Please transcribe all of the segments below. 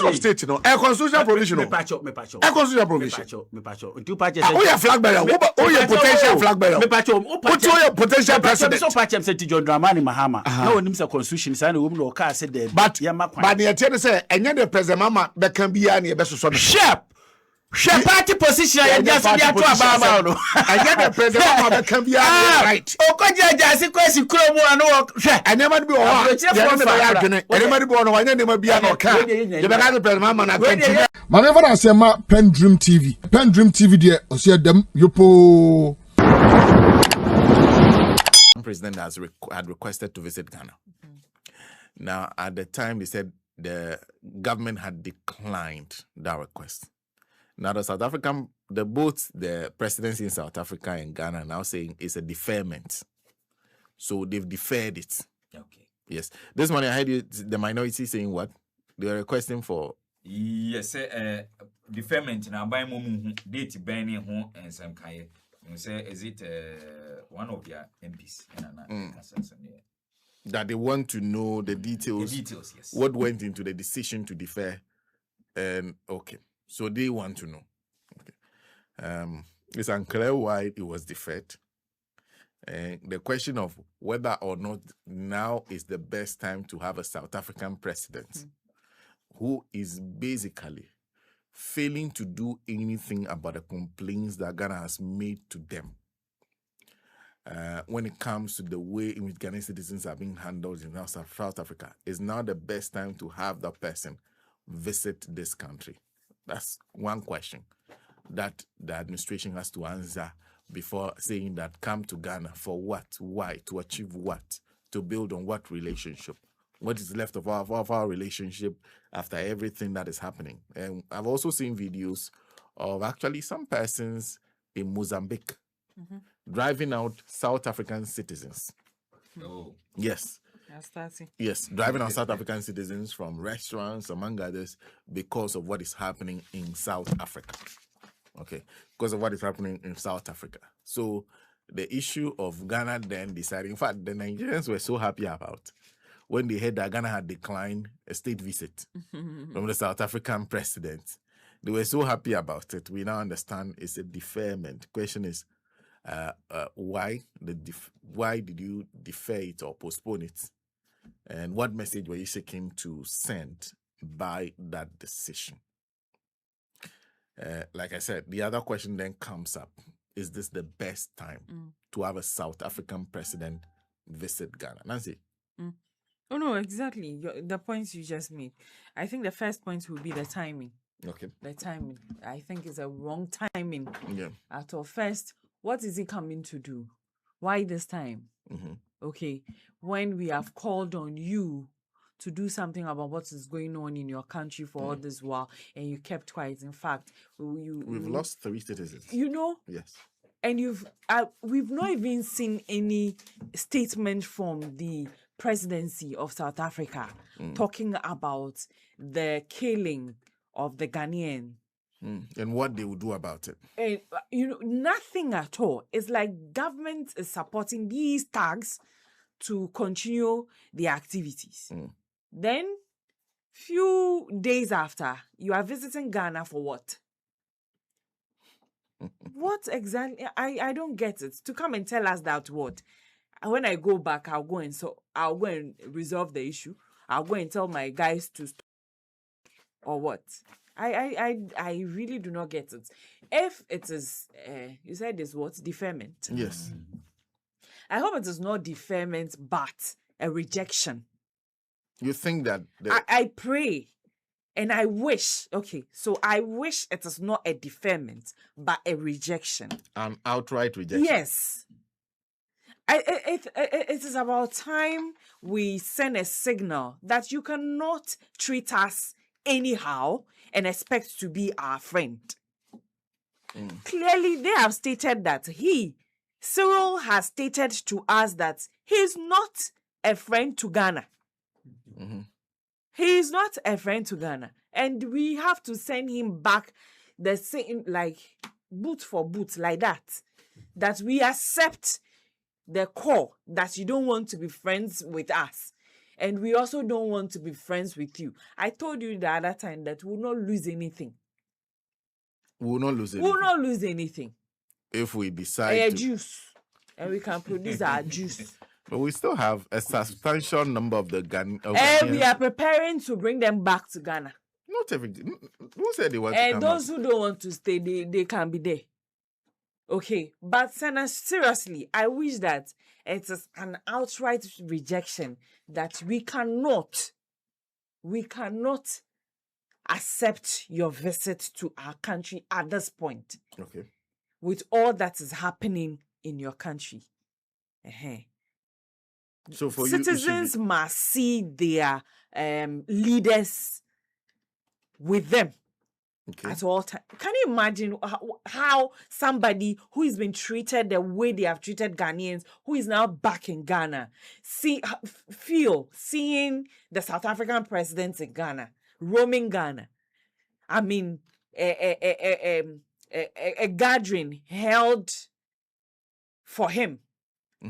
of state, you know, a constitutional provision. Me pacho. A constitutional provision. Me pacho. Do patches. Oh, yeah, flag bearer. Oh, yeah, potential flag bearer. Me pacho. What's your potential president? So patches said to John Dramani Mahama. No, him say constitution. Say no woman or car said there. But the attorney say, and yet the president mama that can be any best sort of sharp party position. I just be to Obama. And yet the president mama that can be right. Oh, could you just question Kromo and work? I never be on. Anybody born on any never be on car. You better the president mama. My never answer my PENDREAM TV. PENDREAM TV there. I see them. You po. President had requested to visit Ghana. Now, at the time, they said the government had declined that request. Now, both the presidency in South Africa and Ghana are now saying it's a deferment. So they've deferred it. Okay. Yes. This morning, I heard the minority saying what? They were requesting for. Yes, deferment. Now, by moment, date banning home and some kind. Say, is it one of your MPs? That they want to know the details. The details, yes. What went into the decision to defer? Okay, so they want to know. Okay, it's unclear why it was deferred. The question of whether or not now is the best time to have a South African president who is basically failing to do anything about the complaints that Ghana has made to them. When it comes to the way in which Ghanaian citizens are being handled in South Africa, is now the best time to have that person visit this country? That's one question that the administration has to answer before saying that come to Ghana for what, why, to achieve what, to build on what relationship, what is left of our relationship after everything that is happening. And I've also seen videos of actually some persons in Mozambique driving out South African citizens. Oh. Yes. Yes, driving out South African citizens from restaurants, among others, because of what is happening in South Africa. Okay, because of what is happening in South Africa. So the issue of Ghana then deciding, in fact, the Nigerians were so happy about when they heard that Ghana had declined a state visit from the South African president. They were so happy about it. We now understand it's a deferment. Question is, why did you defer it or postpone it? And what message were you seeking to send by that decision? Like I said, the other question then comes up. Is this the best time to have a South African president visit Ghana? Nancy? Oh, no, exactly. The points you just made. I think the first point will be the timing. Okay. The timing. I think it's a wrong timing. Yeah. At all. First, what is he coming to do? Why this time? Okay. When we have called on you to do something about what is going on in your country for all this while, and you kept quiet. In fact, we've lost 3 citizens. You know? Yes. And we've not even seen any statement from the presidency of South Africa talking about the killing of the Ghanaian. And what they will do about it. And, nothing at all. It's like government is supporting these thugs to continue the activities. Then, few days after, you are visiting Ghana for what? What exactly? I don't get it. To come and tell us that what? When I go back, I'll go and resolve the issue. I'll go and tell my guys to stop. Or what? I really do not get it. If it is, you said it's what? Deferment. Yes. I hope it is not deferment, but a rejection. You think that... I pray and I wish, so I wish it is not a deferment, but a rejection. An outright rejection. Yes. It is about time we send a signal that you cannot treat us anyhow and expect to be our friend. Clearly, they have stated that Cyril has stated to us that he is not a friend to Ghana. He is not a friend to Ghana. And we have to send him back the same, like, boot for boot, like that. That we accept the core that you don't want to be friends with us. And we also don't want to be friends with you. I told you the other time that we will not lose anything. We will not lose anything. We will not lose anything. If we decide to. Juice. And we can produce our juice. But we still have a substantial number of the Ghanaians. And we are preparing to bring them back to Ghana. Not every. Who said they want to And come those back? who don't want to stay, they can be there. Okay. But Senna, seriously, I wish that it is an outright rejection that we cannot accept your visit to our country at this point. Okay. With all that is happening in your country. So for citizens must see their leaders with them at all times. Can you imagine how somebody who has been treated the way they have treated Ghanaians, who is now back in Ghana, seeing the South African president in Ghana, roaming Ghana? I mean, a gathering held for him.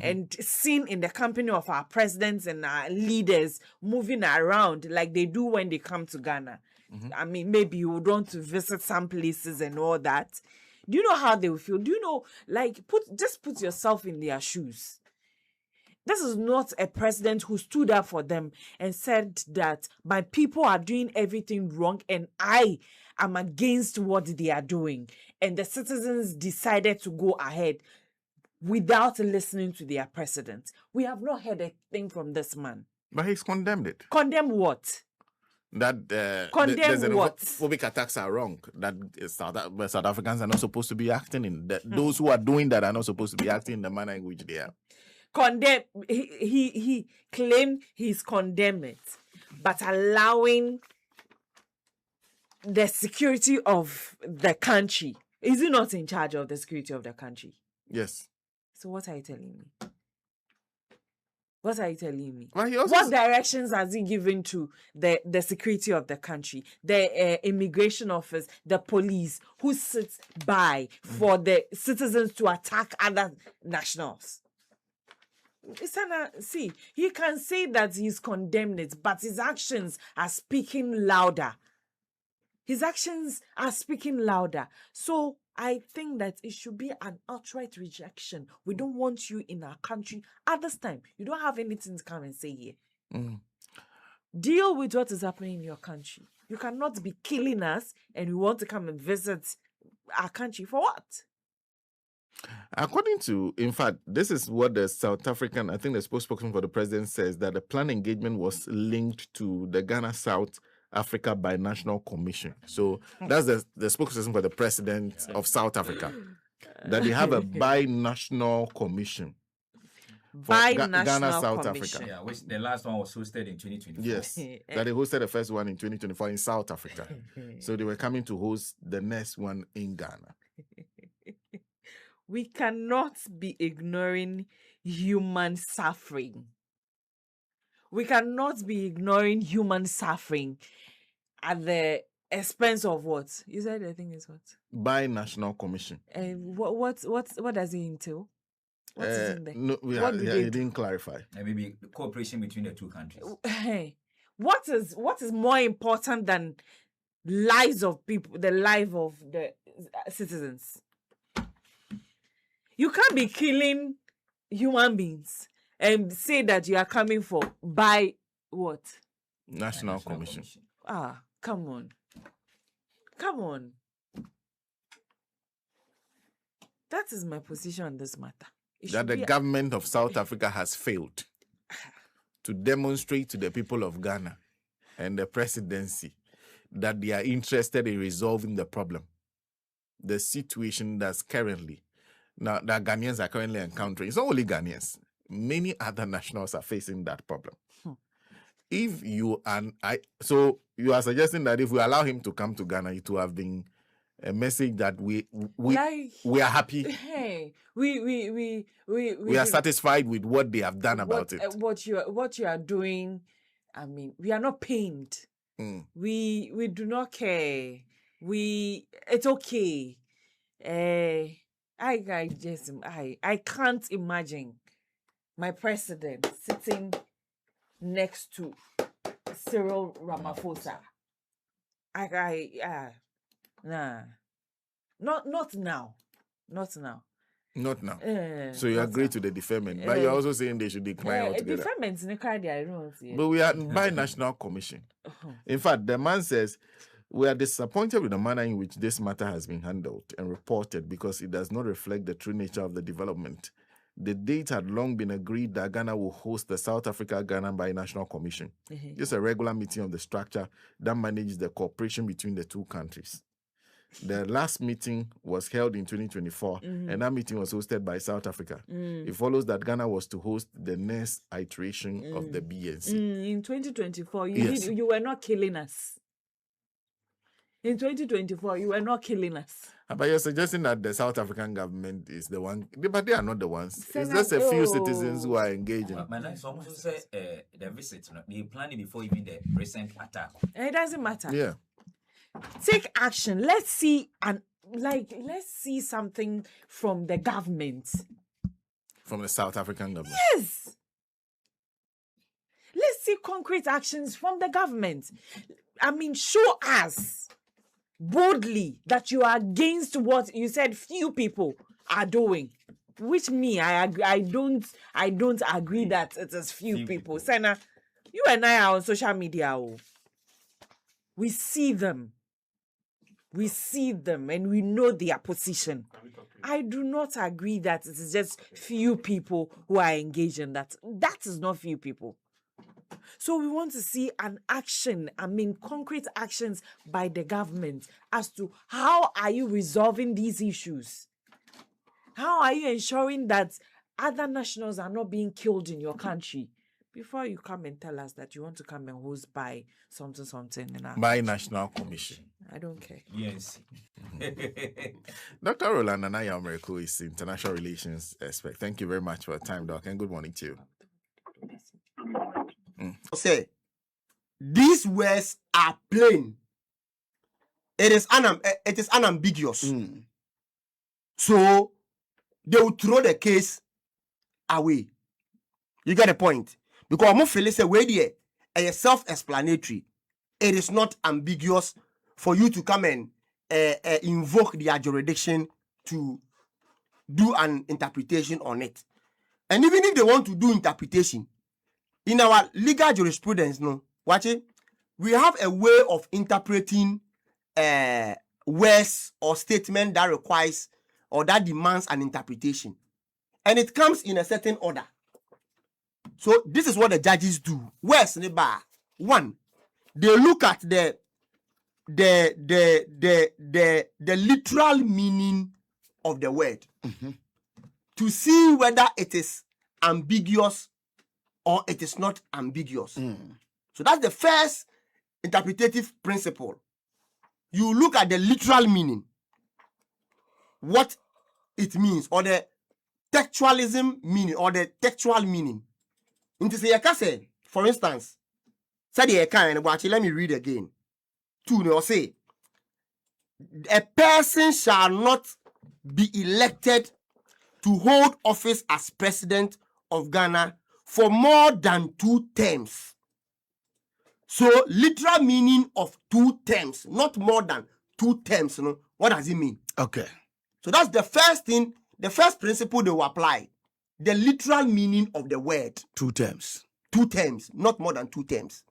And seen in the company of our presidents and our leaders moving around like they do when they come to Ghana. I mean, maybe you would want to visit some places and all that. Do you know how they will feel? Do you know, like, just put yourself in their shoes. This is not a president who stood up for them and said that my people are doing everything wrong and I am against what they are doing. And the citizens decided to go ahead without listening to their president. We have not heard a thing from this man. But he's condemned it. Condemn what? That condemn what? Xenophobic attacks are wrong. That South Africans are not supposed to be acting in that. Those who are doing that are not supposed to be acting in the manner in which they are. Condemn. He claimed he's condemned it, but allowing the security of the country. Is he not in charge of the security of the country? Yes. So what are you telling me? What are you telling me? Well, what directions has he given to the security of the country, the immigration office, the police, who sits by for the citizens to attack other nationals? See, he can say that he's condemned it, but his actions are speaking louder. His actions are speaking louder. So I think that it should be an outright rejection. We don't want you in our country at this time. You don't have anything to come and say here. Deal with what is happening in your country. You cannot be killing us and you want to come and visit our country for what? According to, in fact, this is what the South African, I think the spokesperson for the president says, that the planned engagement was linked to the Ghana South Africa Binational Commission. So that's the spokesperson for the president of South Africa. That they have a binational commission. Ghana South Commission. Africa. Yeah, which the last one was hosted in 2024. Yes. That they hosted the first one in 2024 in South Africa. So they were coming to host the next one in Ghana. We cannot be ignoring human suffering. We cannot be ignoring human suffering at the expense of what? You said the thing is what? Binational Commission. What does it entail? What is in there? No, he didn't clarify. Maybe the cooperation between the two countries. Hey, what is more important than lives of people, the life of the citizens? You can't be killing human beings and say that you are coming for by what? National Commission. Ah, come on. Come on. That is my position on this matter. That the government of South Africa has failed to demonstrate to the people of Ghana and the presidency that they are interested in resolving the problem. The situation that's currently, now that Ghanaians are currently encountering. It's not only Ghanaians. Many other nationals are facing that problem. If you and I, so you are suggesting that if we allow him to come to Ghana, it will have been a message that we are happy. Hey, we are satisfied with what they have done about it. What you are doing, I mean, we are not pained. We do not care. It's okay. I can't imagine my president sitting next to Cyril Ramaphosa. Nah. Not now. Not now. Not now. So you agree to the deferment, but you're also saying they should decline altogether. Deferment in the card, I don't see it. But we are by national commission. In fact, the man says, we are disappointed with the manner in which this matter has been handled and reported because it does not reflect the true nature of the development. The date had long been agreed that Ghana will host the South Africa-Ghana Binational Commission. This is a regular meeting of the structure that manages the cooperation between the two countries. The last meeting was held in 2024, and that meeting was hosted by South Africa. It follows that Ghana was to host the next iteration of the BNC. In 2024, you were not killing us. In 2024, you were not killing us. But you're suggesting that the South African government is the one, but they are not the ones. It's just a few citizens who are engaging. But some also say the visit, they planned it before even the recent attack. It doesn't matter. Yeah. Take action. Let's see something from the government. From the South African government. Yes. Let's see concrete actions from the government. I mean, show us boldly that you are against what you said few people are doing. Which I don't agree that it is few people. Senna, you and I are on social media. We see them. We see them and we know their position. I do not agree that it is just few people who are engaged in that. That is not few people. So we want to see an action, concrete actions by the government as to how are you resolving these issues? How are you ensuring that other nationals are not being killed in your country? Before you come and tell us that you want to come and host by something. By National Commission. I don't care. Yes. Dr. Roland Anayamreko is International Relations Expert. Thank you very much for your time, Doc, and good morning to you. Say, these words are plain. It is unambiguous. So they will throw the case away. You get the point? Because I'm feeling say where there is self-explanatory. It is not ambiguous for you to come and invoke the jurisdiction to do an interpretation on it. And even if they want to do interpretation, in our legal jurisprudence, we have a way of interpreting words or statement that requires or that demands an interpretation. And it comes in a certain order. So this is what the judges do. Words, one, they look at the literal meaning of the word to see whether it is ambiguous or it is not ambiguous. So that's the first interpretative principle. You look at the literal meaning, what it means, or the textualism meaning, or the textual meaning. For instance, let me read again. 2, say, a person shall not be elected to hold office as president of Ghana for more than 2 terms. So, literal meaning of 2 terms, not more than 2 terms. What does it mean? Okay. So that's the first thing, the first principle they will apply. The literal meaning of the word. 2 terms. 2 terms, not more than 2 terms.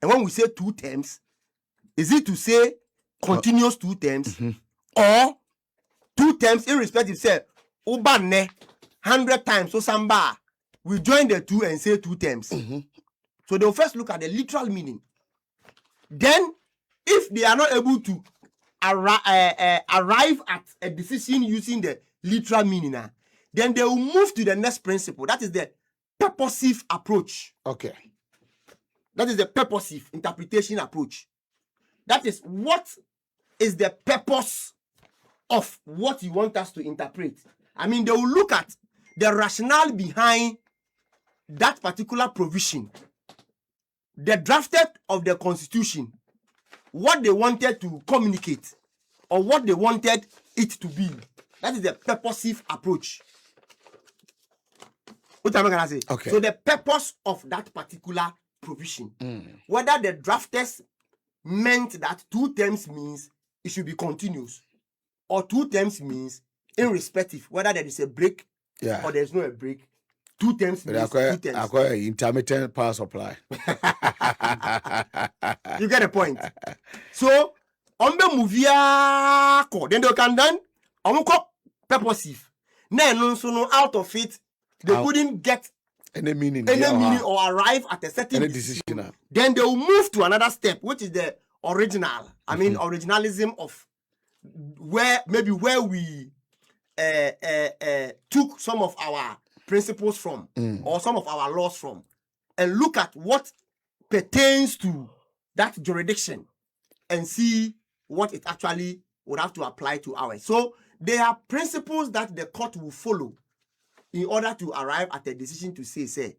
And when we say 2 terms, is it to say continuous 2 terms or 2 terms irrespective? Say, Ubane 100 times, so samba. We join the 2 and say 2 terms. So they'll first look at the literal meaning. Then, if they are not able to arrive at a decision using the literal meaning, then they will move to the next principle. That is the purposive approach. Okay. That is the purposive interpretation approach. That is, what is the purpose of what you want us to interpret? I mean, they will look at the rationale behind that particular provision, the drafted of the constitution, what they wanted to communicate, or what they wanted it to be. That is the purposive approach. What am I going to say? Okay. So the purpose of that particular provision. Whether the drafters meant that 2 terms means it should be continuous, or 2 terms means irrespective, whether there is a break or there is no a break. 2 terms means 2 terms. Intermittent power supply. You get the point. So on the movie, then they can then purposive. No, out of it, they couldn't get any meaning or arrive at a certain decision. Then they will move to another step, which is the original. I mean, originalism of where we took some of our principles from or some of our laws from, and look at what pertains to that jurisdiction and see what it actually would have to apply to ours. So there are principles that the court will follow in order to arrive at a decision to say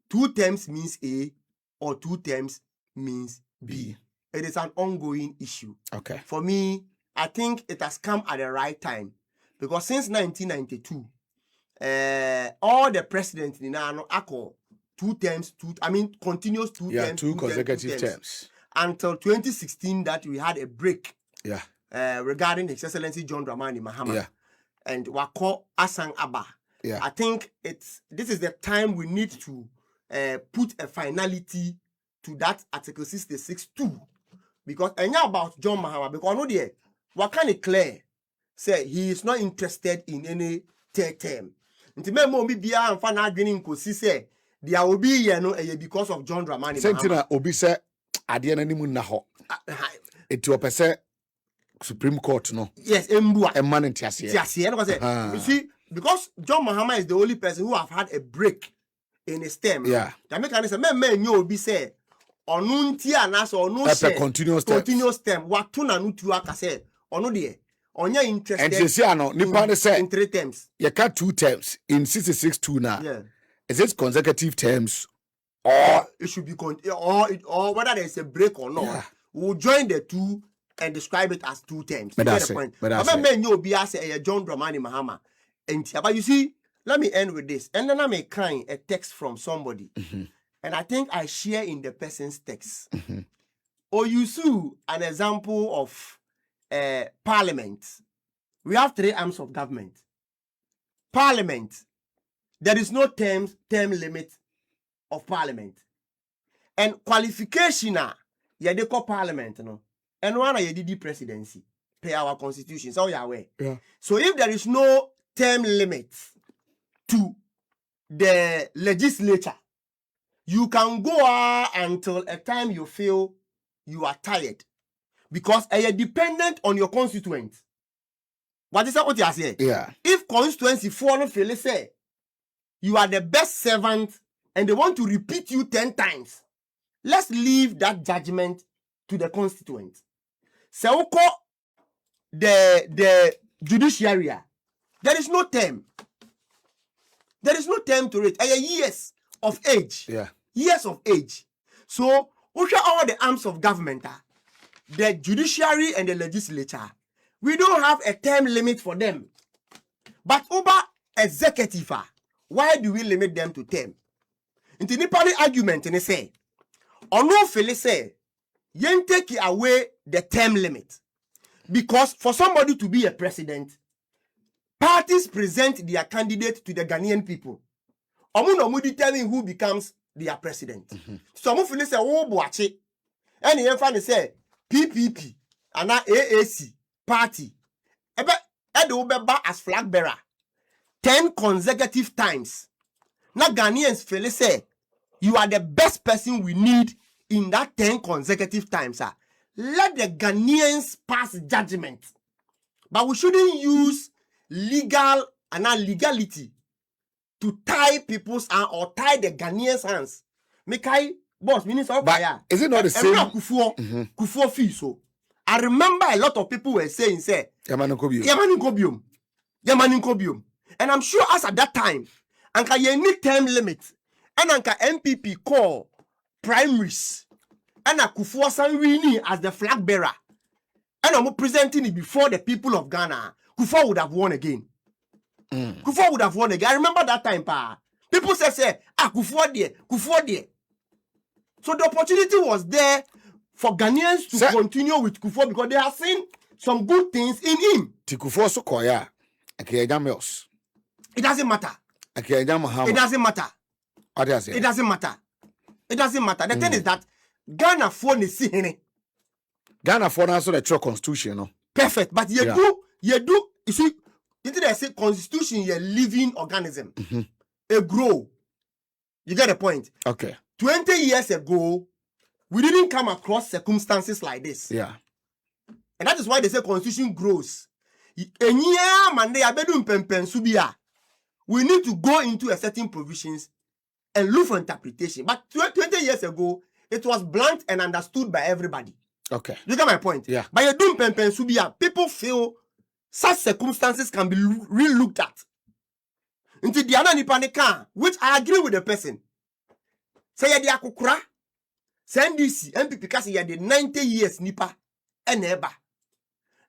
2 terms means A or 2 terms means B. It is an ongoing issue. Okay. For me, I think it has come at the right time, because since 1992, all the presidents in Nano Ako 2 terms, continuous 2 terms. 2 consecutive terms. Until 2016 that we had a break. Yeah. Regarding His Excellency John Dramani Mahama. Yeah. And Wako Asang Abba. Yeah. I think this is the time we need to put a finality to that Article 66(2). Because about John Mahama, because I know there, what can it clear? Say he is not interested in any third term. Ntime mo bi bia amfa na adwene nkosi say there will be because of John Dramani Mahama. Sentina obi say ade na nimu na ho. Eti opese Supreme Court no. Yes, embua. Emma ntiase. Tiase no say. You see, because John Mahama is the only person who have had a break in his term. Yeah. That make an say men obi say onunti anaso onu say continuous term. Watu na nutu aka say onu de onya interested. And say no nipa ne say in 3 terms. You got 2 terms in 66(2) now. Yeah. Is it consecutive terms or it should be or whether there is a break or not? Yeah. We'll join the 2 and describe it as 2 terms. But that's the point. But men you be say John Dramani Mahama. But you see, let me end with this. And then I may kind a text from somebody. Mm-hmm. And I think I share in the person's text. Mm-hmm. Or you see an example of parliament. We have 3 arms of government. Parliament. There is no term limit of parliament. And qualification they call parliament, no. And one the presidency per our constitution. So you are aware. Yeah. So if there is no term limit to the legislature, you can go until a time you feel you are tired, because you are dependent on your constituents. What is that? What you are saying? Yeah. If constituency feel say you are the best servant and they want to repeat you 10 times, let's leave that judgment to the constituent. So the judiciary, there is no term. There is no term to it. Years of age. Yeah. Years of age. So, all the arms of government, the judiciary and the legislature, we don't have a term limit for them. But over executive, why do we limit them to term? In the Nepali argument, they say, or no fele say, yen take away the term limit. Because for somebody to be a president, parties present their candidate to the Ghanaian people. Omu determine who becomes their president. Mm-hmm. So omu fele say, oh boache. And yen fan say, PPP, and AAC, party. Ebe, ubeba as flag bearer. 10 consecutive times. Now Ghanaians fele say, you are the best person we need in that 10 consecutive times. Let the Ghanaians pass judgment. But we shouldn't use legal and legality to tie people's hands or tie the Ghanaians' hands. Mekai, boss, minister of fire. Is it not the same? Kufuor fee so. I remember a lot of people were saying, say, Yamanin Kobium. And I'm sure as at that time, anka ye need term limit. And anka MPP call primaries. And a Kufuor Sanwini as the flag bearer. And I'm presenting it before the people of Ghana. Kufuor would have won again. Kufuor would have won again. I remember that time, pa. People say, Kufuor there. So the opportunity was there for Ghanaians to continue with Kufuor because they have seen some good things in him. Kufuor so koya. Okay, It doesn't matter. Okay, It doesn't matter. What does it? It doesn't matter. It doesn't matter. The thing is that Ghana phone is seeing Ghana for also the true constitution, no? perfect. But you see, into they say constitution is a living organism. A grow. You get the point? Okay. 20 years ago, we didn't come across circumstances like this. Yeah. And that is why they say constitution grows. We need to go into a certain provisions and look for interpretation. But 20 years ago, it was blunt and understood by everybody. Okay. You get my point? Yeah. By a doom pen subia, people feel such circumstances can be re-looked at. Until the other nipanika, which I agree with the person. Say ya di akukura, send this MP because ya di 90 years nipa eneba.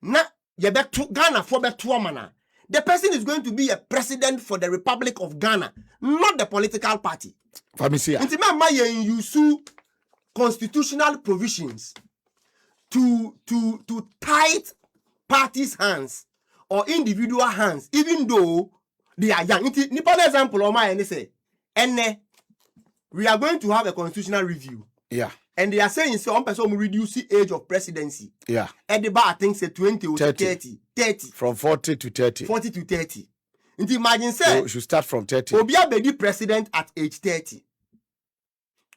Na ya betu Ghana for betu mana. The person is going to be a president for the Republic of Ghana, not the political party. Famisia. Until ma use constitutional provisions to tight parties' hands or individual hands, even though they are young. Nippon example or my say, and we are going to have a constitutional review. Yeah. And they are saying so one person will reduce the age of presidency. Yeah. And the bar I think say 20 or 30. From 40 to 30. 40 to 30. Until imagine say you should start from 30. Obia be the president at age 30.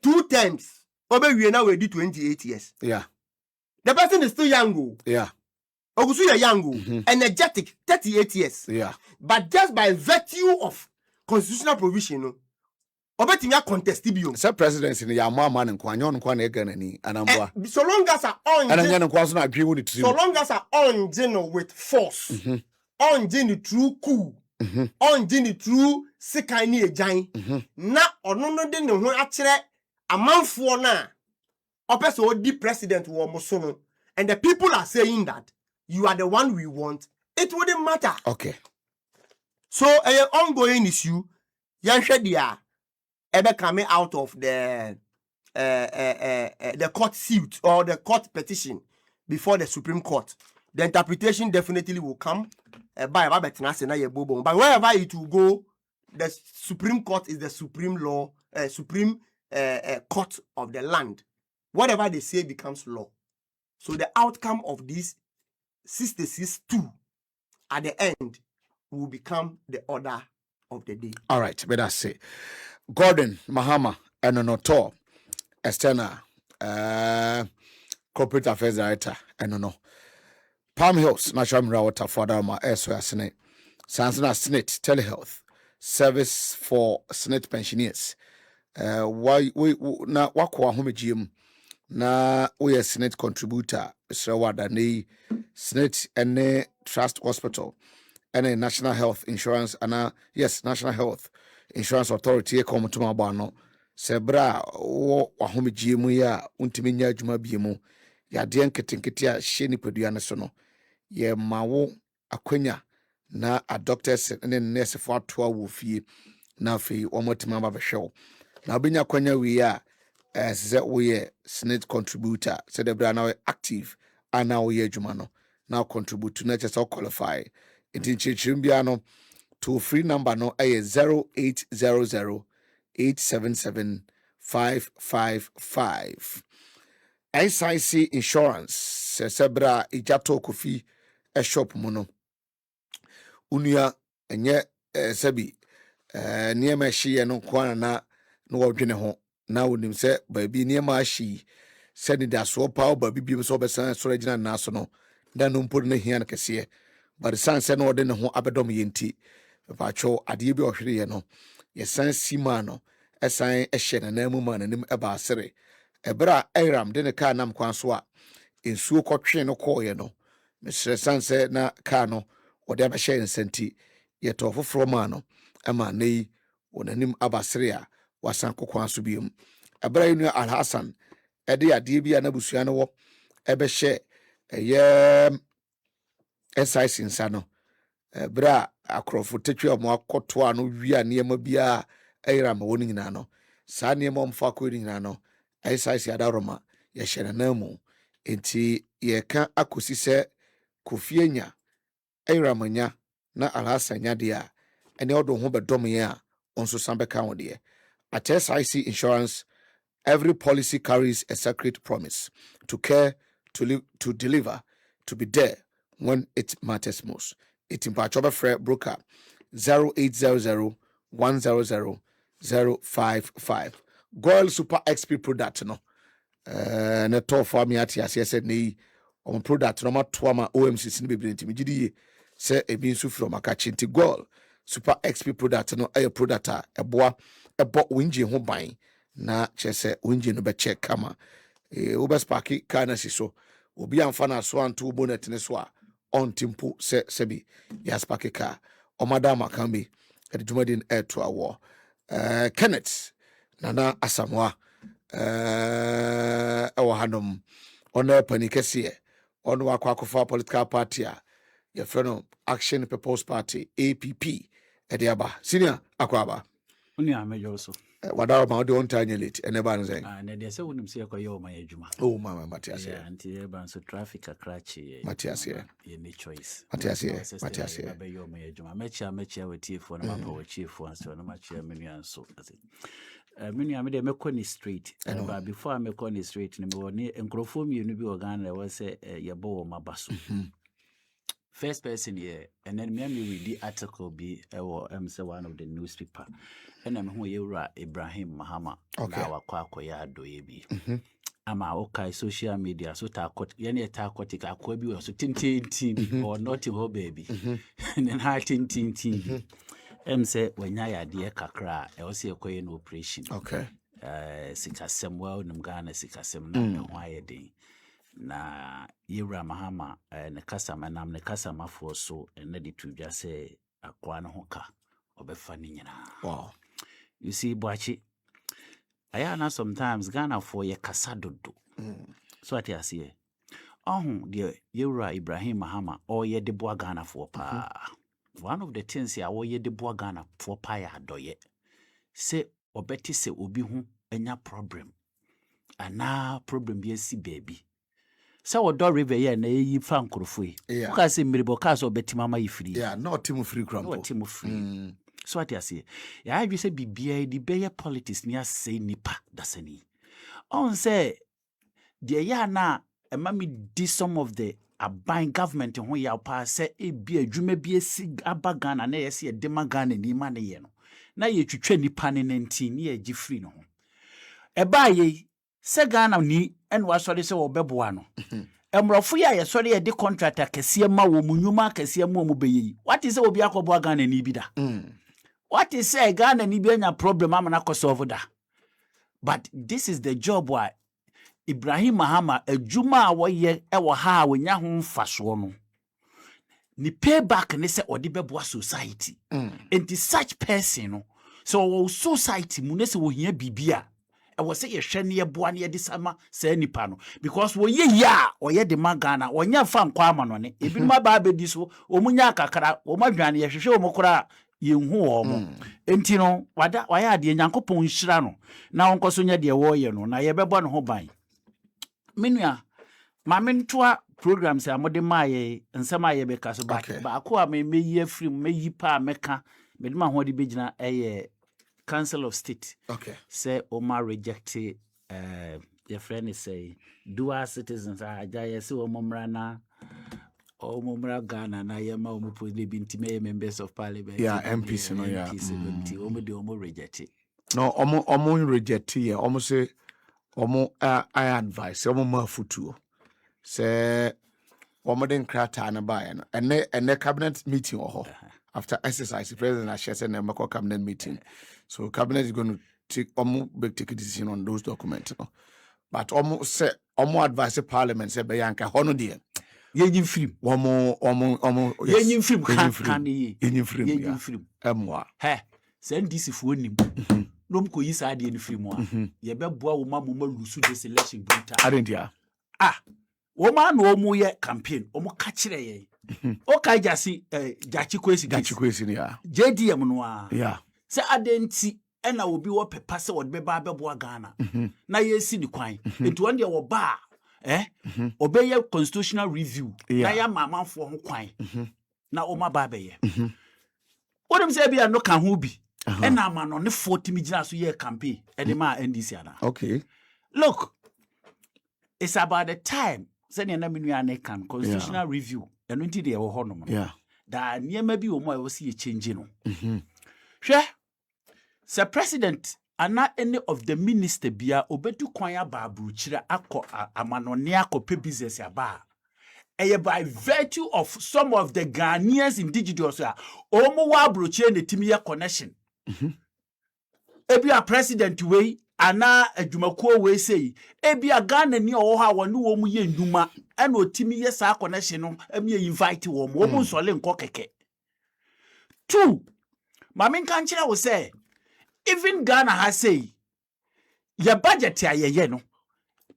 2 terms. Obe we now we do 28 years. Yeah. The person is still young. Yeah. Ogusu is young, energetic, 38 years. Yeah. But just by virtue of constitutional provision, Obetimia contestibium. Sir presidency in Yama man and Kwanyon Kwan Egan and So long as are on and then Kwasna agree with it. So long as are on general with force, on general true coup, on general true sikani a giant, na or no den no actually a man for na. Opeso the president war mosono, and the people are saying that you are the one we want. It wouldn't matter. Okay. So an ongoing issue, Yanshadia ever coming out of the court suit or the court petition before the Supreme Court. The interpretation definitely will come by Robert Nasena Bobo. But wherever it will go, the Supreme Court is the supreme law, supreme court of the land. Whatever they say becomes law. So the outcome of this 66-2 at the end will become the order of the day. All right, but that's it. Gordon Mahama and Noto external corporate affairs director and no Palm Hills National Mineral Water for Dharma Airsoya Senate Sansana Senate Telehealth Service for Senate Pensioners. Why we na wakwa home GM na we Senate contributor Srawada ne Senate and Trust Hospital and National Health Insurance and yes National Health Insurance Authority come to my bano sebra wo home GM ya untimi nya adwuma biemu ya de nketenkete a hye ni padua ne so no ye mawo akwanya na a doctors ne nurse for atoa wo fie na fe omotima ba behwew na benya kwanya wi a se we Senate contributor se de bra na active ana wo ye adwuma no na contribute na just qualify intinchichim bia no toll free number no 0800 877 555 SIC Insurance sebra ijato kofi e shop mu no unua enye sabi niema hye no kwana na wodwene ho na wonim se baabi niema hye sedi da so pa ba bibiem so besan so regina na so no da no mpo na hia na kese but san se no de ne ho abedom yenti pacho ade bi ohwere ye no yesan sima no esan ehye na namu ma nanim eba asere ebra Iram de ne ka nam kwan so a ensuo kotwe no koye no mesre san se na ka no wode abehye nsanti yeto foforo ma no ema nei wonanim abasere a wasan kokwan so biem ebra yinu Al Hassan ede ade bi na busua no wo ebehye eye SIC nsa no bra akrofo tetwe mo akoto ano wi a niema bia Iram woni nyina no sa niema mfa ko nyina no exercise adaroma ye hyɛ namu enti ye ka akosi sɛ kofienya ayramanya na alhasanya de a ene odo ho bedom ye a onso san beka wo de at SIC Insurance. Every policy carries a sacred promise to care, to deliver, to be there when it matters most. It's in Pachoba broker 0800 100 055. Goil Super XP product no. Na to for me at yes said ni on product no ma twama OMC sin be ntimi gidi say e bi nsu from akachi nti Goil Super XP product no a product a eboa ebo winji ho ban na chese winji no be check kama ubes parki kana so obi amfa na so anto bonnet ne so a on timpo se sebi yas parki car o madam akambi e djumadin air to awo Kenneth nana asamwa ewa hanom ona panikese ono akwakofa political party a ye freno Action People's Party APP ediaba senior akwaba Uni amejo so. Wada ma de on tanya late ene ba nzen Na de se wonim se yakoye ma adwuma. Oh mama Matias yeah anti e ban so traffic akrachi Matias ye ni choice Matias ba yo ma adwuma mechia wetiefo na mapa wetiefo anso na machia menua nso menua me de mekɔ ni street but before I mekɔ ni street ni me woni enkrofo mienu bi organ we se yebo wo mabaso. First person here, and then me read the article be say one of the newspaper, and I'm who you Ibrahim Mahama. Okay. Now ya do ye be. Ama okay social media so ta kot yene ta kotik akwabi so tin or not ho baby. And then ha tin. Say when ya de kakra e o se ekoye no operation. Okay. Sikasem well num Ghana sikasem na ho ayede. Na Yewra Mahama ne kasama nam ne kasama fo so na de tudwa se akwa no hoka obefa ni nyina. Wow. You see Boachi ayana sometimes Ghana for ye kasa dodo. So ati ase de Yewra Ibrahim Mahama o ye de boa Ghana for pa. One of the things ya wo ye de boa Ghana for pa ya doye. Se obeti se obi hu enya problem. Ana problem bi si baby. So what do river ye na yi fa nkrofo yi ka se miribo ka so betima ma yi free no team free crampo no team free so what you say ya adwi se bibia di beye politics ni asay nipa dasani on say de ya na ema me di some of the aban government ho ya pa se e bi adwuma bi esi abagana na ye se de magana ni ma ne ye no na ye twetwa nipa ne 19 ni ye gi free no ho e ba ye se Ghana ni enu asori se wo beboa no emrofo ya yesori ye de contract akese ma wo munyuma akese ma wo beyi what is obi akobo Ghana ni bi da what is say Ghana ni bi anya problem amana ko solve da but this is the job why Ibrahim Mahama adwuma wo ye e wo ha wo nya ho mfaso no ni payback ne se odi beboa society and such person no so society mu ne se wo hia bibia I was say ye hwene ye boa ne ye de sama sa nipa no because wo ye ya o ye de magana wo nya fa nkwa ama no ne ebi ma ba abedi so o munya kakara o madwane ye hwehwe o mokora ye hu o mo enti no wada waya ade nyankopon nhira no na wonkoso nya de wo ye no na ye bebo no ho ban menua ma mentoa programs amode maaye nsema ye beka so ba ko a me yi afrim me yi pa meka me de ma ho de begina eye Council of State. Okay. Say Omar rejected your friend is say dual citizens are say Omomrana or Momra Ghana na yama omo be members of parliament. Yeah, MPs no yeah. Omo de omo rejected. No, omo rejected yeah. Omo say omo I advise omo mafutu. Say omo den krata na ba no. Ene cabinet meeting oho. After exercise, the president has said a cabinet meeting. So cabinet is going to take take a decision on those documents. No? But almost say advise parliament say Bayanka hono dear. Yen film. Yen film. He send this if we no ko yi sa de film wa. Ye be boa wo ma lusu this election brutal. Arendia. Wo ma no omo ye campaign, omo ka kire ye. Okay, Jachi Kwesi ya. JDM no a. Yeah. Se adenti ena obi wo pepa se wo be ba beboa Ghana na yesi ni kwan enti won de wo ba obeye constitutional review na ya mamanfo ho kwan na o ma ba beye wodem se bia no ka ho bi ena ama no ne 40 migina so ye campaign e de ma NDC ana. Okay, look, it's about the time send na menu ane kan constitutional review eno nti de wo ho no da niema bi wo mo e wo se ye change no hwe Sir President ana any of the minister bia obedu kwan aba abruchira akọ amanone akọ business aba by virtue of some of the Ghanaians indigenous omo wa abruchira ne timi ye connection ebia president we ana adwumakuo we sei ebia Ghana ni owo ha wonu wo mu ye nduma ana otimi ye sa connection no emi invite wo mo nsole nko keke. 2 mama nka nchira wo say even Ghana has say your budget ya no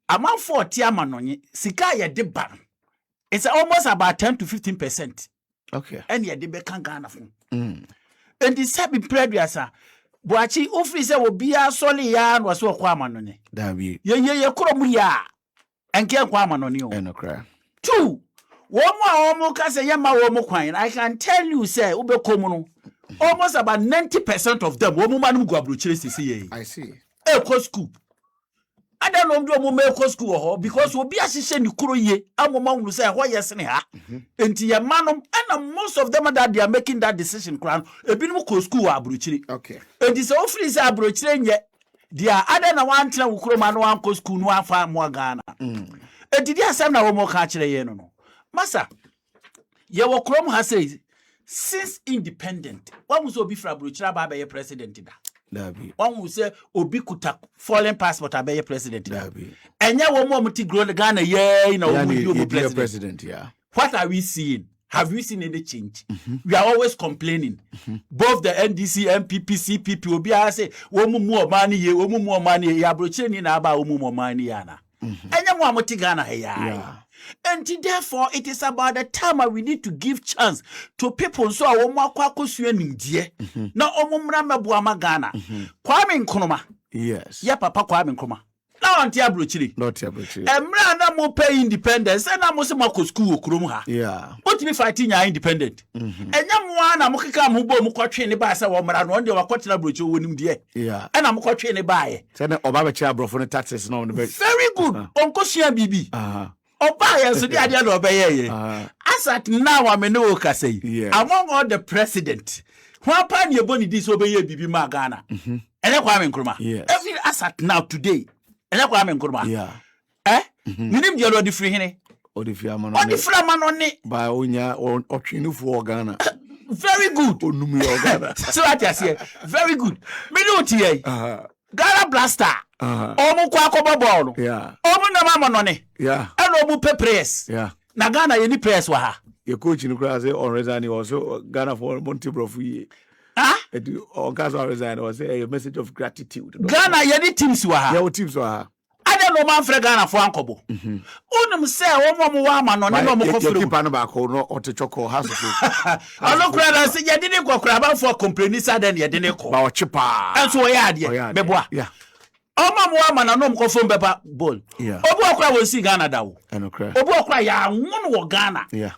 amount 40 amanonye sika ya de ba it's almost about 10 to 15%. Okay, and ya de be kan Ghana fun and the sabi preduasa boachi ofri se obi asole ya no so kwa amanonye that be ye kuro ya enke kwa amanonye o enokra. 2 womo ka se yema womo kwan. I can tell you say ubekomu no almost about 90% of them woman manum go abrochire sisi. I see. Eko school. I don't know do mo eko school ho because obi ahihye ni kuro ye amoma wunu say ho yes ne ha. Enti ye manom and most of them that they are making that decision crown ebinum ko school abrochire. Okay. Enti say ofri say abrochire nye dia ada na wan tena wukuro ma no wan ko school no afa mo Ghana. Enti dia asem na wo mo ka kire ye no. Masa ye wo krom ha say since independent, one was obi fra brochira ba be president da. Dabi. One will say obi kuta foreign passport abe president da. Dabi. Enya wo mo muti grow Ghana ye na wo be president, yeah. What are we seeing? Have we seen any change? We are always complaining. Both the NDC, MPP, CPP obi a say wo mu money ye, wo mu money ye brochira ni na ba wo mu money ya na. Enya mo amuti Ghana he ya. Yeah. And therefore, it is about the time we need to give chance to people so our Mwakwakusue Nimdie. Now, Omumra Mabuama Ghana. Kwame Nkrumah. Yes. Yeah, Papa Kwame Nkrumah. Now, Auntie Abrochiri. Not Abrochiri. Emrana mo pay independence. And I'm also Mako school Kurumha. Yeah. What me fighting ya independent? And Yamwana Mukika Mubo Mukwachi ni Basa Wamran one day Wakwachina Brocho Winimdie. Yeah. And I'm Mukwachi ni Baye. Send Obama Chabro for the taxes now. Very good. Uncle Shia Bibi. Oba ya so dia dia no obeye as at now I no ka say among all the president who pa ne boni dis obeye bibi ma Ghana ene Kwame Nkrumah every as at now today ene Kwame Nkrumah minim dia lo di free hene Odifia manone by onya otwenufo Ghana. Very good. Onumi Ghana. So what you say? Very good. Me no tie. Ghana Blaster. Omu kwa kobo ball. Yeah. Omu na mama none. Yeah. And omu pe press. Yeah. Na Ghana ye ni press wa ha. Your coach in the say on resign also Ghana for Monty Brofu. On Casa resign was a message of gratitude. Ghana ye ni teams wa ha. Yeah, teams wa ha. Ada no man fra Ghana for ankobo. Unum say omo wa ma no ne no mo kofuru. Keep an back no otechoko house. Ono kura na say ye de ne kokura ba for complain say den ye de ne ko. Ba o chipa. Enso ye ade. Beboa. Yeah. Omo wa ma na no mo kofuru beba ball. Yeah. Obu okura wo si Ghana da wo. Enokra. Obu okura ya won wo Ghana. Yeah.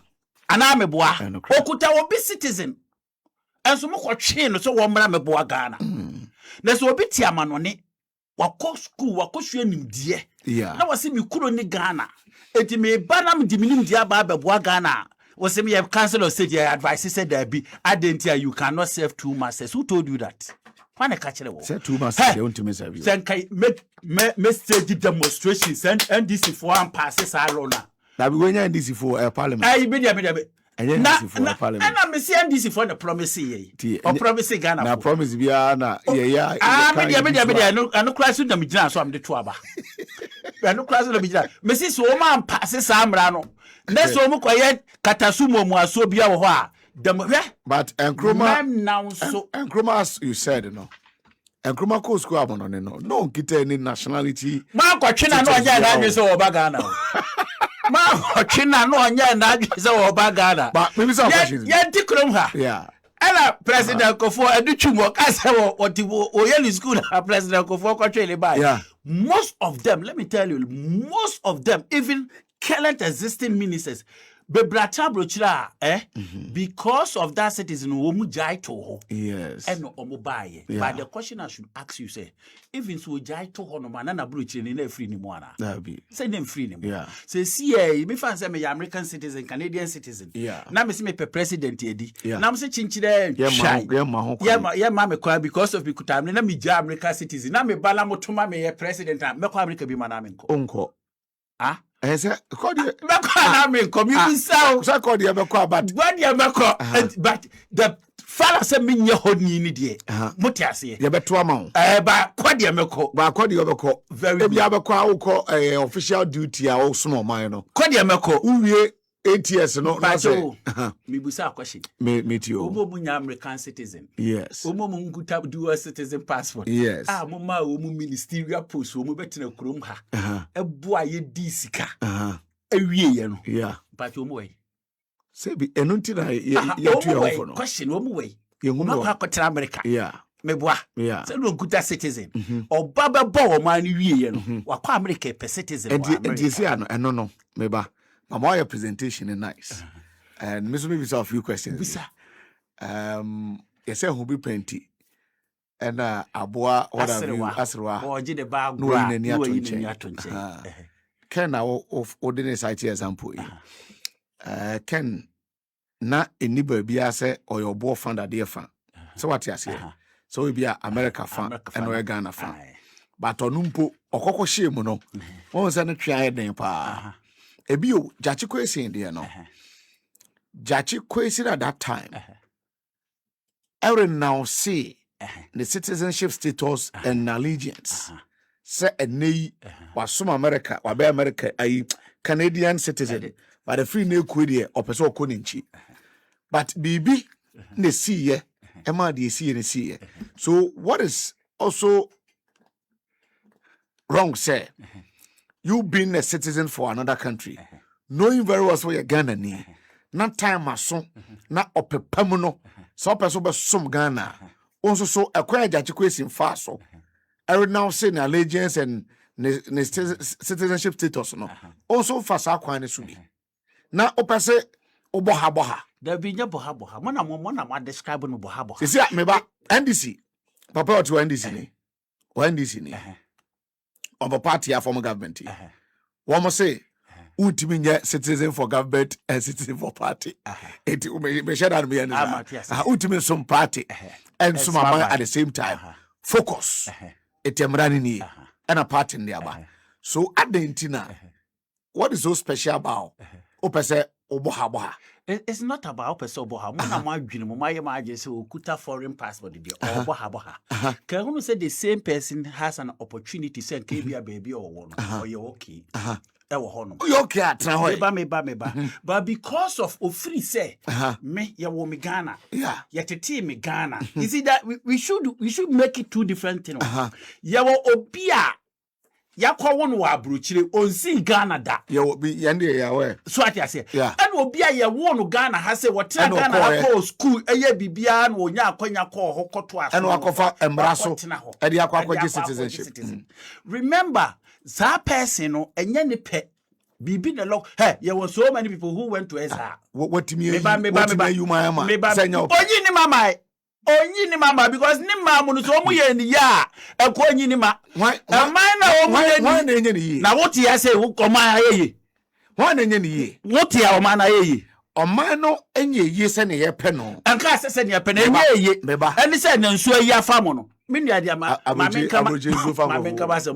Ana meboa. Okuta wo be citizen. Enso mo kwotwe no so wo mra meboa Ghana. Na so obi ti amanone wako school wako hwe nimdie na wase mi kuro ni Ghana enti me banam di minim dia ba beboa Ghana wase me council of state advice said there be identity you cannot serve 2 masters. Who told you that? When catch wo say 2 masters they want to serve you then kai me stage demonstrations and NDC for am passes alona na be when NDC for parliament be dia NDC for parliament na me see NDC for the promise ye or promise Ghana na promise bia na yeah me dia no class na me gina so am de to aba no class na me gina me see so man passes amra no na so mu koye katasumo mu aso bia wo ho a dem hwe but Nkrumah now so Nkrumah as you said no Nkrumah ko school abono no kita any nationality man ko twena no onya na adwe so wo ba Ghana ma ochina no onya na adwe se wo ba Ghana but maybe some questions ye dikrom ha yeah Ella President Kofo Educhumo Kasawo what Oyeli school President Kofo Kotrele by. Yeah. Most of them, let me tell you, most of them, even current existing ministers, because of that citizen womu jai to Yes. and no omobaye. But the question I should ask you say, even so jai to no manana bruch in free ni mwana. That be. Say them free ni mwana. Yeah. Say see me fan say me American citizen, Canadian citizen. Yeah. Na me see me president yedi. Yeah. Na me say chinchide yeah ma me kwa because of bikutam na me ja American citizen. Na me bala motuma me president me kwa America bi mana me nko. Unko. Ah? I said, call you. But the father said, me your whole need ye. Mutiasi. You better amount. But Quadia Meko. But Quadia Meko. Very good. You have a call official duty or small minor. Quadia Meko. 8 years, no, me busa question. Me too. Omo American citizen. Yes. Omo munguta dual citizen passport. Yes. Mama omo ministerial post omo betina kurom ha. Eboa ye di sika. Ewie ye no. Yeah. But omo way. Say be enunti na ye tu for no. Question omo way. Omo kwa kotra America. Yeah. Meboa. Yeah. Say no good citizen. Obaba bo o man wie ye no. Wakwa America per citizen. And you say no meba. My presentation is nice. And Mr. Maybe a few questions. Yes, who be plenty. And Abua, what have you, Asra, or did the bag no in any Ken now of ordinary site example. Ken na eniba biase or your boy fan that dear fan. So what you say? So we be a America fan and we Ghana fan. But onumpo okoko shame no. One was an try then pa. Ebio Jachi Kwesi in there no. Jachi Kwesi at that time. I now see the citizenship status and allegiance. Say a nay was some America, or be America, a Canadian citizen, but a free new quiddy or person kuninchi. But BB ne see ye, Emma de see and see ye. So what is also wrong, say? You being a citizen for another country, knowing very well what you're Ghana need, not time as soon, not opepamuno, so person but some Ghana. Also, so acquire Jachi fast. So I would now say allegiance and citizenship status. No, also fast acquire subi. Now, opase oboha. There be no boha. Mona describe no boha. You see, meba NDC, Papa to NDC, or NDC. Of a party former government. One must say, ultimate citizen for government and citizen for party. It may share that me and ultimate some party and some at the same time. Focus. It running and a party in the aba. So at the intina, what is so special about Opese Obohaboha? It's not about Pesoboha. My agency will kuta foreign passport. Obohaboha. Can you say the same person has an opportunity to say, "Can a baby or one or you're okay?" Okay, but because of free say, me ya wo me Ghana, yeah, ya tete me Ghana. You see that we should make it two different things. Ya wo obia. Yakwa won wa abrochire onsi Ghana da ye obi yande ya we so ati ase and obi a ye won Ghana ha se wotra Ghana ha school eye bibia na onya akwanya ko hokoto aso and wakofa embraso e de akwa citizenship. Remember that person no enye ne pe bibi na lo hey there were so many people who went to Ezra what me you my mama senya onyi ni mama because ni mama no so mu ye ni ya ekwo ni ma why na why na enye ni na what ya say wo koman ayeye why na enye ni what ya oman ayeye oman no enye ye se ne ye pe no anka se ne ye pe na enye ye eni se na nsu ayi afamo no me nua dia ma menka basa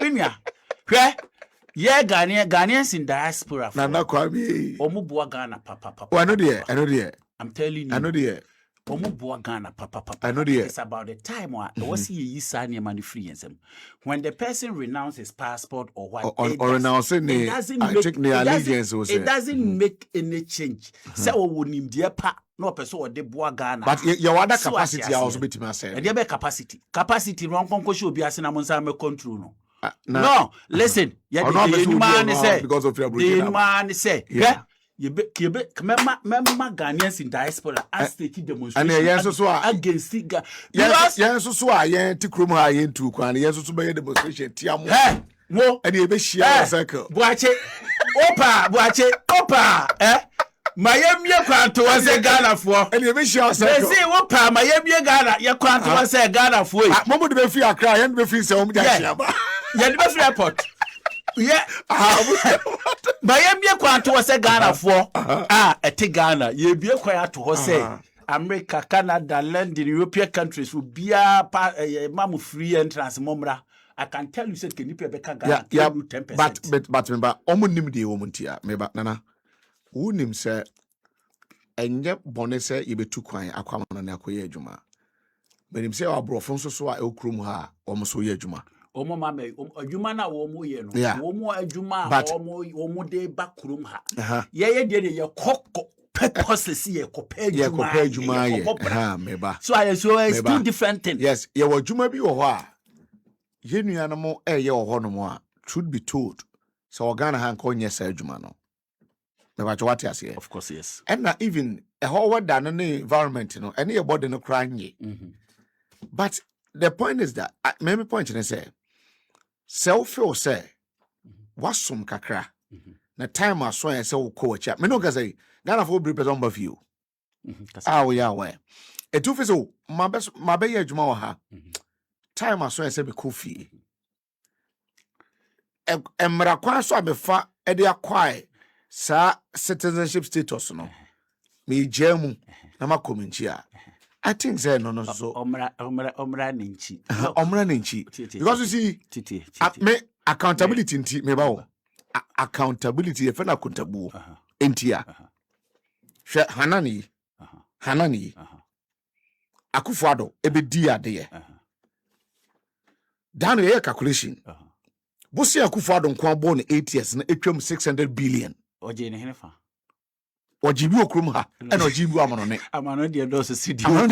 enya hwe ye Ghanaians in diaspora na kwa bi omubua Ghana papa I know there I'm telling you. I know there. Ghana, papa. I know there. It's about the time was he signing money free and some. When the person renounces his passport or what, or renouncing the allegiance, it doesn't make any change. So when him dear pa no person or the boa Ghana. But your other capacity also be to myself. And there capacity wrong concoction be as an control no. No, listen. Yeah, the man say because of your the man say yeah. Mema Ghanaians in diaspora as state demonstration against Ghana. Yes, so I ain't to crum high into Kwan, yes, to be a demonstration. Tiamo, no, and you be share circle. Boache, Opa, Miami Kwanto was a Ghana for, and you be share circle. Say, Opa, Miami Ghana, your Kwanto was a Ghana for. Moment be free, I cry and be free, so yeah, airport. Yeah, Miami Kwanto was a Ghana for a Ghana. You be quiet to say America, Canada, London, European countries will be a mamu free entrance. Momra, I can tell you, say, can you pay Ghana? Yeah, 10%. But remember, omunim de omuntia, meba nana. Unim say, and yet bonnet say, you be too quiet, aquaman and aqua juma. But him say, our bro, Fonso, so I okrum ha, almost so ye juma. Omo mame adwuma na wo mo ye no wo mo adwuma wo mo de bakurum ha ye de ye kokko purposes ye kopa adwuma ye meba so it's two different things. Yes, ye wo adwuma bi wo ho a ye nuano mo ye wo ho no mo a should be told so organa han ko nye sa adwuma no meba what you say. Of course, yes. And na even a whole word than an environment no any body no crying but the point is that maybe point in say self-feel say what's some kakra na time aso en say wo coach me no ka say Ghana for be person of you we are where e tu fiso ma be ye adwuma wo ha time aso en say be coffee emra kwa so abefa e de akwai sa citizenship status no me jamu na makominchi a I think say no so omra ninchi omra ninchi because you see me accountability nti me ba wo accountability e fe na accountable entia hwe hanani Akufo-Addo ebe di ade ye dan ye calculation bosi Akufo-Addo nko abo no 8 years na etwam 600 billion oje ne hefa ojibi okrum ha and ojibi amonone amano de do so city want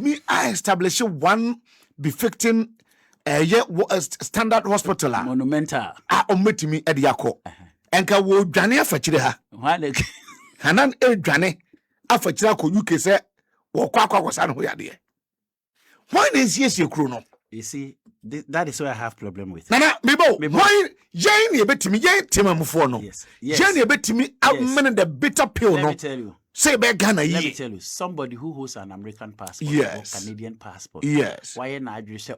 me I establish one befitting standard hospital monumental ometimi e de yakọ enka wo dwane afachire ha hanan dwane afachire akọ UK se wo kwa sa no ho yade why na nsiesie kro no. You see, that is why I have problem with. Nana, mebo. Why? Jane, you bet me. Jane, Timamufo no. Yes. Jane, you bet me. I'm the bitter pill. Let me tell you. Say be Ghana. Let me tell you. Somebody who holds an American passport or Canadian passport. Yes. Why not you say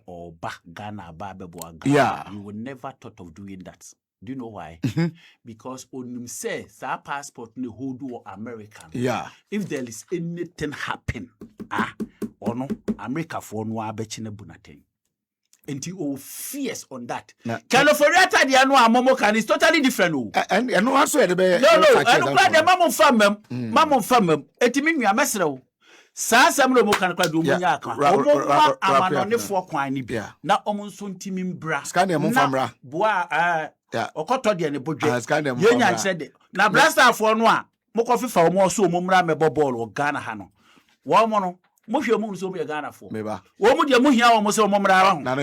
Ghana Ghana? Yeah. You will never thought of doing that. Do you know why? Because on say that passport ne hold American. Yeah. If there is anything happen, or no, America for no abechine bunaten. And you fierce on that. California the annual Momo can is totally different. And no answer the be. No, I don't glad the mamon farm. Etimin ya mesro. Sa samro mo kan kwa do munya aka. Omo amanone fo kwan ni bia. Na omo nso ntimi mbra. Scan mo famra. Boa okoto de ne bodwe. Scan mo. Yenya chede. Na blaster fo no a mo ko fifa omo so omo mra me ball o Ghana ha no. Wo mo no mo hwe mo so me Ghana fo. Meba. Wo mo de mo hia wo mo se omo mra ho. Na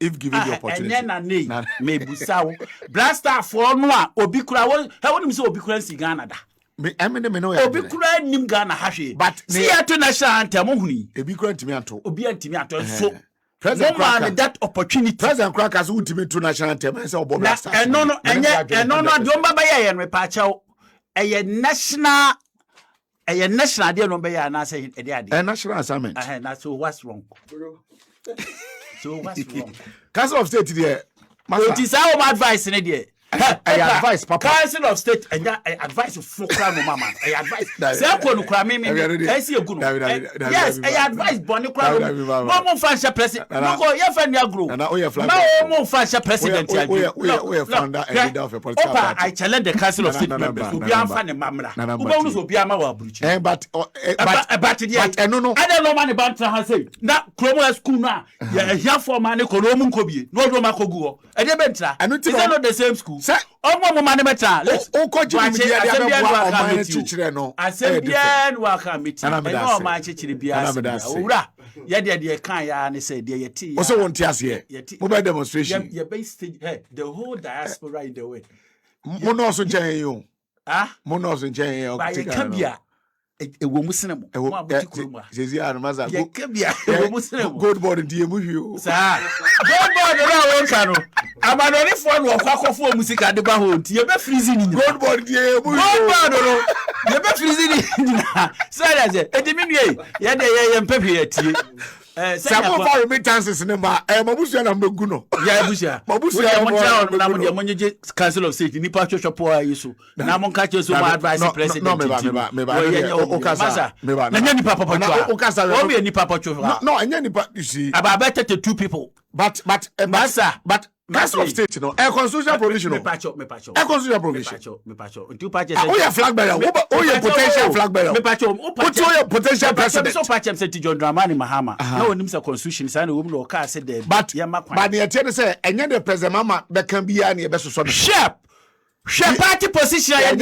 if given the opportunity. And then me busawo. Blaster for no a obi kura won nim se obi kura si Ghana da. Me me no ya. Obi kura nim Ghana ha hwe. But see ya to national anthem huni. Obi kura ntimi anto. Obi antimi anto so. President Cracker that opportunity. President Cracker so ntimi to national anthem say obo blaster. No do mbaba ye no pa chawo. National national dey no be ya na say e dey ade. National assignment. Na so what's wrong? So what's wrong? Council of State there. It is our advice in there. I advise Papa. Council of State and advice for no mama. I advise. Say ko no kra me I see agunu. Yes, I advise boni kra no. Mo fansha president. No go ye fan ya group. Na o ye flag. Mo fansha president ya group. We founder and leader of a political party. I challenge the Council of State members. Obi amfa ne mamra. Uba no obi ama wa buruchi. But no. I don't know man about ha say. Na kromo school na ya hia for man ko no mu nkobie. No do makogu ho. E dey bentra. Is not the same school. Say omo mama ne meta. O ko jimi mi dia be boa o man chichire no. Asembia no aka meti. E no man chichire bia. Owura ye de kan ya ne say de ye ti. O so won ti ase ye. Mo be demonstration. Ye be stage the whole diaspora in the way. Mo no so jan you. Monos in Jay or Kabia. A woman cinema. A woman says, yeah, Maza. Good board in DMU. Sir, good board around Cano. I'm an only phone or quack for music at the Bahut. You're not freezing in good board, dear. You're not freezing in. Sir, a diminution. Yeah, Pepe. Some of our remittances in the Mabusia and Muguno. Yeah, Busia. Mabusia, Council of State, Nipa Chopoa issue. Namon catches my advice, President. No, you see. About better to two people. But Council of State, a constitutional provision. A constitutional provision. Oh, yeah, flag bearer. Oh, yeah, potential flag bearer. What's your potential president? So, Patch said to John Dramani Mahama. No one a constitution, sign a woman or car said that. But the attorney said, and then the president, Mama, that can be any best of sharp party position.